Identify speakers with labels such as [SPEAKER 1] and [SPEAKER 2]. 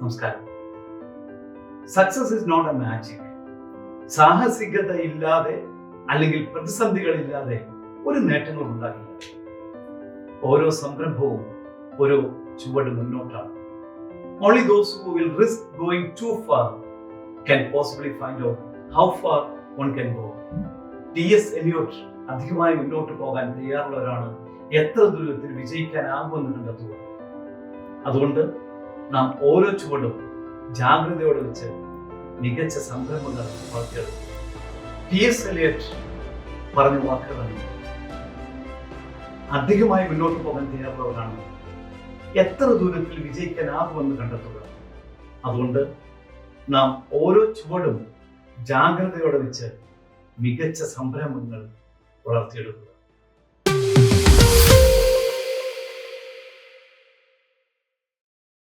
[SPEAKER 1] നമസ്കാരം. Success is not a magic. സാഹസികത ഇല്ലാതെ അല്ലെങ്കിൽ പ്രതിസന്ധികളില്ലാതെ ഒരു നേട്ടങ്ങളും ഉണ്ടാകില്ല. ഓരോ സംരംഭവും ഒരു ചുവട് മുന്നോട്ടാണ്. Only those who will risk going too far can possibly find out how far one can go. T.S. Eliot അധികമായി മുന്നോട്ട് പോകാൻ തയ്യാറുള്ളവരാണ് എത്ര ദൂരത്തിൽ വിജയിക്കാനാകുമെന്ന് കണ്ടെത്തുക. അതുകൊണ്ട് നാം ഓരോ ചുവടും ജാഗ്രതയോടെ വെച്ച് മികച്ച സംരംഭങ്ങൾ വളർത്തിയെടുക്കും. T.S. Eliot പറഞ്ഞ വാക്കുകളാണ്: അധികമായി മുന്നോട്ട് പോകാൻ തയ്യാറുള്ളവരാണ് എത്ര ദൂരത്തിൽ വിജയിക്കാനാകുമെന്ന് കണ്ടെത്തുക. അതുകൊണ്ട് നാം ഓരോ ചുവടും ജാഗ്രതയോടെ വെച്ച് മികച്ച സംരംഭങ്ങൾ വളർത്തിയെടുക്കുക.